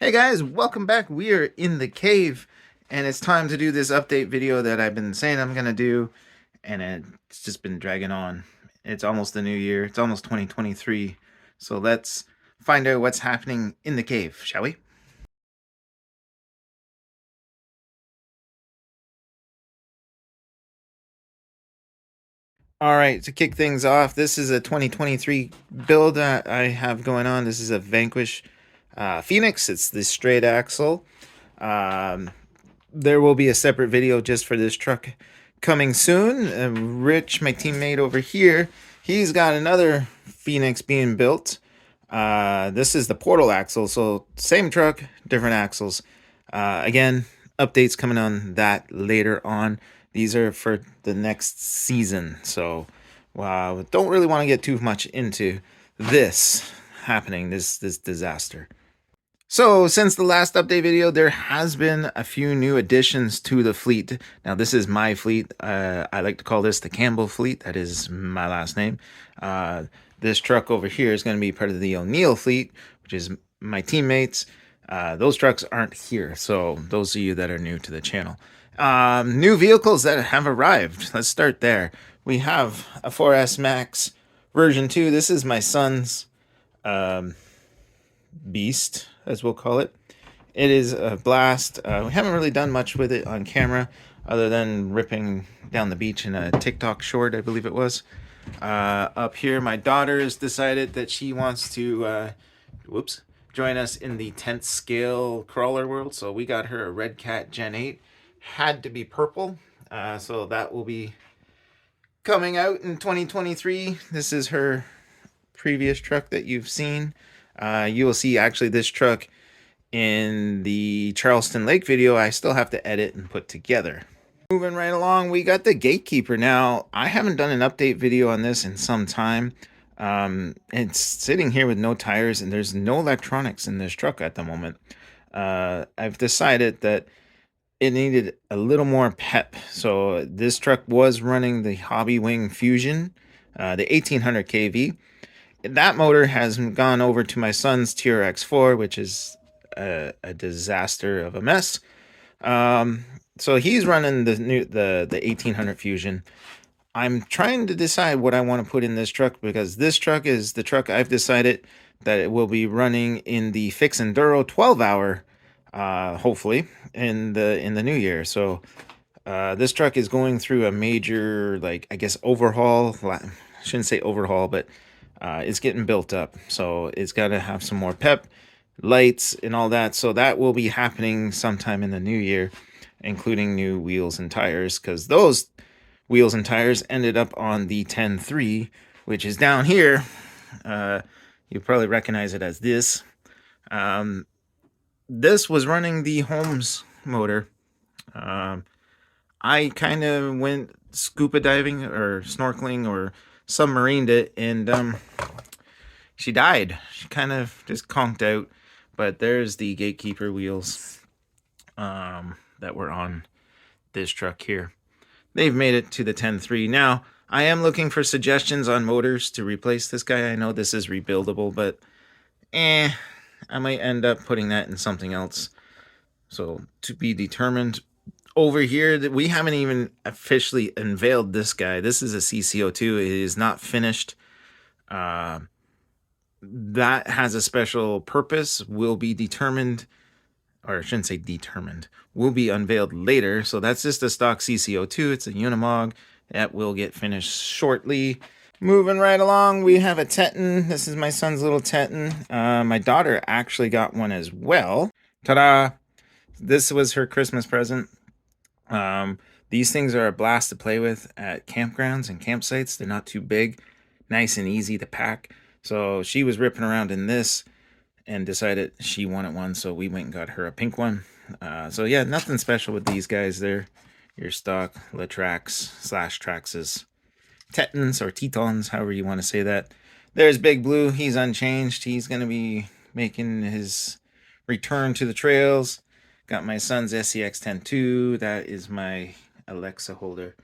Hey guys, welcome back. We are in the cave, and it's time to do this update video that I've been saying I'm gonna do, and it's just been dragging on. It's almost the new year. It's almost 2023. So let's find out what's happening in the cave, shall we? All right, to kick things off, this is a 2023 build that I have going on. This is a Vanquish Phoenix. It's the straight axle. Um, there will be a separate video just for this truck coming soon. Rich, my teammate over here, he's got another Phoenix being built. This is the portal axle, so same truck, different axles. Again, updates coming on that later on. These are for the next season, so don't really want to get too much into this happening, this disaster. So, since the last update video, there has been a few new additions to the fleet. Now, this is my fleet. I like to call this the Campbell fleet. That is my last name. This truck over here is going to be part of the O'Neill fleet, which is my teammates. Those trucks aren't here, so those of you that are new to the channel. New vehicles that have arrived. Let's start there. We have a 4S Max version 2. This is my son's beast, as we'll call it. It is a blast. We haven't really done much with it on camera other than ripping down the beach in a TikTok short, I believe it was. Up here, my daughter has decided that she wants to join us in the 10th scale crawler world. So we got her a Red Cat Gen 8. Had to be purple. So that will be coming out in 2023. This is her previous truck that you've seen. You will see actually this truck in the Charleston Lake video. I still have to edit and put together. Moving right along, we got the Gatekeeper. Now, I haven't done an update video on this in some time. It's sitting here with no tires, and there's no electronics in this truck at the moment. I've decided that it needed a little more pep. So this truck was running the Hobbywing Fusion, the 1800 kV. That motor has gone over to my son's TRX4, which is a disaster of a mess. So he's running the 1800 Fusion. I'm trying to decide what I want to put in this truck, because this truck is the truck I've decided that it will be running in the Fix Enduro 12-hour, hopefully in the new year. So this truck is going through a major, like, I guess, overhaul. I shouldn't say overhaul, but it's getting built up. So it's got to have some more pep, lights, and all that. So that will be happening sometime in the new year, including new wheels and tires, because those wheels and tires ended up on the 10.3, which is down here. You probably recognize it as this. This was running the Holmes motor. I kind of went scuba diving or snorkeling or submarined it, and she died. She kind of just conked out. But there's the Gatekeeper wheels that were on this truck here. They've made it to the 10.3. Now, I am looking for suggestions on motors to replace this guy. I know this is rebuildable, but I might end up putting that in something else. So, to be determined. Over here, that we haven't even officially unveiled this guy. This is a CC02. It is not finished. That has a special purpose. Will be determined, or I shouldn't say determined, will be unveiled later. So that's just a stock CC02. It's a Unimog that will get finished shortly. Moving right along, we have a Teton. This is my son's little Teton. My daughter actually got one as well. Ta-da! This was her Christmas present. These things are a blast to play with at campgrounds and campsites. They're not too big, nice and easy to pack. So she was ripping around in this and decided she wanted one, so we went and got her a pink one. So yeah, nothing special with these guys. They're your stock Latrax/Traxes, Tetons or Tetons, however you want to say that. There's Big Blue. He's unchanged. He's going to be making his return to the trails. Got my son's SCX-10-2. That is my Alexa holder.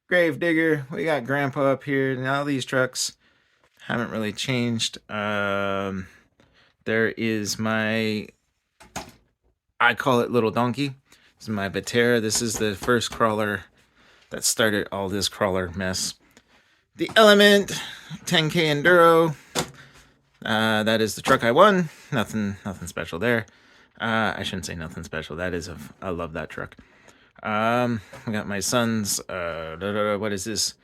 Grave Digger. We got Grandpa up here. Now these trucks haven't really changed. There is my, I call it Little Donkey. This is my Batera. This is the first crawler that started all this crawler mess. The Element 10K Enduro. That is the truck I won. Nothing special there. I shouldn't say nothing special. I love that truck. I got my son's, what is this?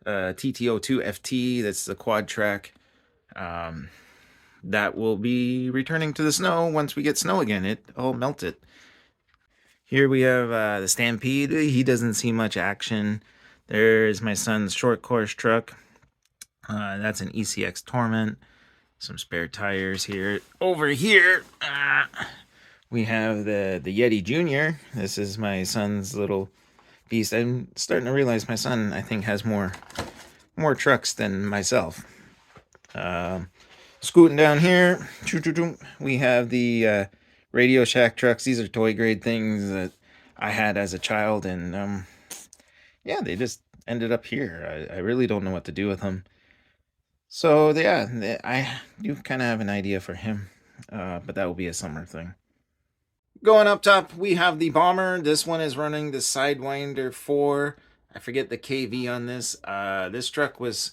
TTO2 FT. That's the quad track. That will be returning to the snow once we get snow again. It all melted. Here we have the Stampede. He doesn't see much action. There's my son's short course truck. That's an ECX Torment. Some spare tires here. Over here, we have the Yeti Junior. This is my son's little beast. I'm starting to realize my son, I think, has more trucks than myself. Scooting down here, we have the Radio Shack trucks. These are toy grade things that I had as a child, and yeah, they just ended up here. I really don't know what to do with them. So yeah, I do kind of have an idea for him, but that will be a summer thing. Going up top, we have the Bomber. This one is running the Sidewinder 4. I forget the KV on this. This truck was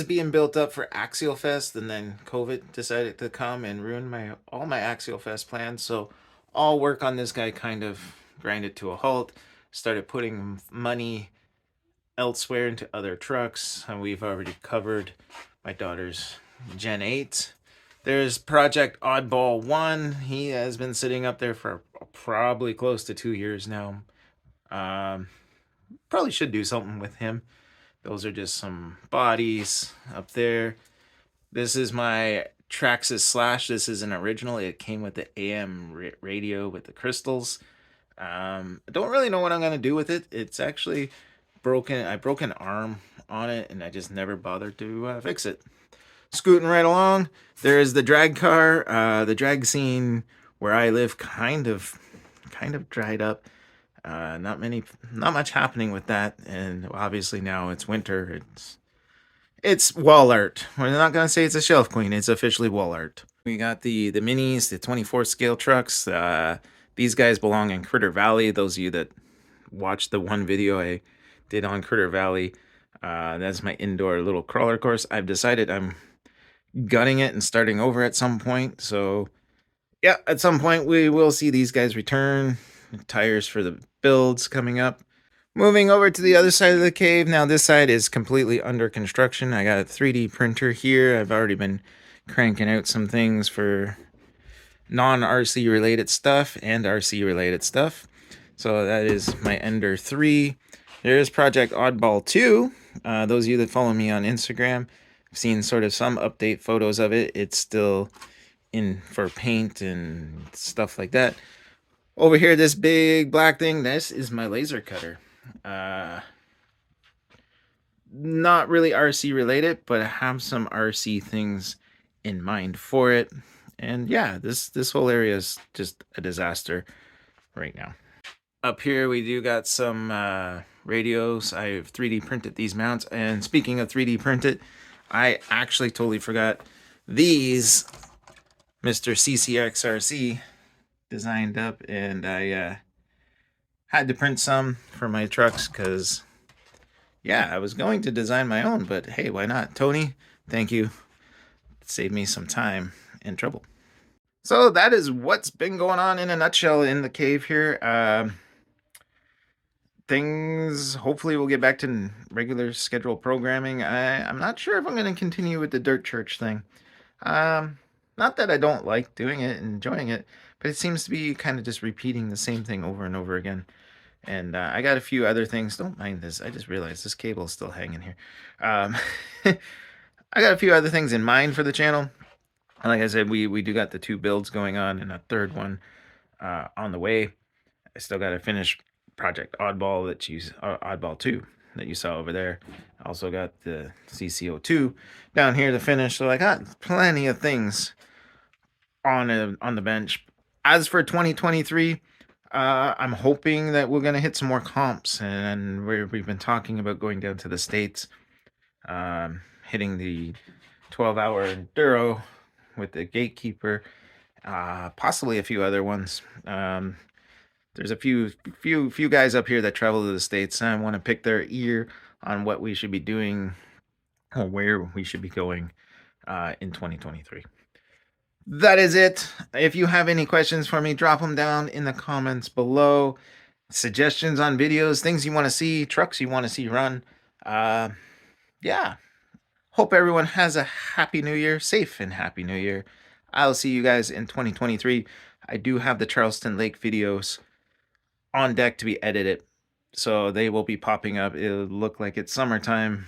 being built up for Axial Fest, and then COVID decided to come and ruin all my Axial Fest plans. So all work on this guy kind of grinded to a halt. Started putting money elsewhere into other trucks, and we've already covered my daughter's Gen 8. There's Project Oddball 1. He has been sitting up there for probably close to 2 years now. Probably should do something with him. Those are just some bodies up there. This is my Traxxas Slash. This is an original. It came with the AM radio with the crystals. I don't really know what I'm going to do with it. It's actually broken. I broke an arm on it, and I just never bothered to fix it. Scooting right along, there is the drag car. The drag scene where I live kind of dried up. Not much happening with that, and obviously now it's winter. It's wall art. We're not gonna say it's a shelf queen. It's officially wall art. We got the minis, the 24 scale trucks. These guys belong in Critter Valley. Those of you that watched the one video I did on Critter Valley, that's my indoor little crawler course. I've decided I'm gutting it and starting over at some point. So yeah, at some point we will see these guys return. Tires for the builds coming up. Moving over to the other side of the cave. Now this side is completely under construction. I got a 3D printer here. I've already been cranking out some things for non-RC related stuff and RC related stuff. So that is my Ender 3. There's Project Oddball 2. Those of you that follow me on Instagram have seen sort of some update photos of it. It's still in for paint and stuff like that. Over here, this big black thing, this is my laser cutter. Not really RC related, but I have some RC things in mind for it. And yeah, this whole area is just a disaster right now. Up here, we do got some radios. I've 3D printed these mounts. And speaking of 3D printed, I actually totally forgot these Mr. CCXRC designed up, and I had to print some for my trucks because, yeah, I was going to design my own, but hey, why not? Tony, thank you. Saved me some time and trouble. So that is what's been going on in a nutshell in the cave here. Things hopefully will get back to regular schedule programming. I'm not sure if I'm going to continue with the Dirt Church thing. Not that I don't like doing it and enjoying it, but it seems to be kind of just repeating the same thing over and over again. And I got a few other things. Don't mind this. I just realized this cable is still hanging here. I got a few other things in mind for the channel. Like I said, we do got the 2 builds going on and a third one on the way. I still got to finish Project Oddball Oddball 2 that you saw over there. I also got the CCO2 down here to finish. So I got plenty of things on the bench. As for 2023, I'm hoping that we're gonna hit some more comps, and we've been talking about going down to the States, hitting the 12-hour enduro with the Gatekeeper, possibly a few other ones. There's a few guys up here that travel to the States, and I want to pick their ear on what we should be doing or where we should be going in 2023. That is it. If you have any questions for me, drop them down in the comments below. Suggestions on videos, things you want to see, trucks you want to see run. Yeah. Hope everyone has a happy new year, safe and happy new year. I'll see you guys in 2023. I do have the Charleston Lake videos on deck to be edited, so they will be popping up. It'll look like it's summertime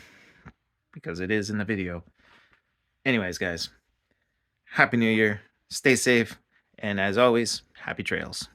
because it is in the video. Anyways, guys, happy new year, stay safe, and as always, happy trails.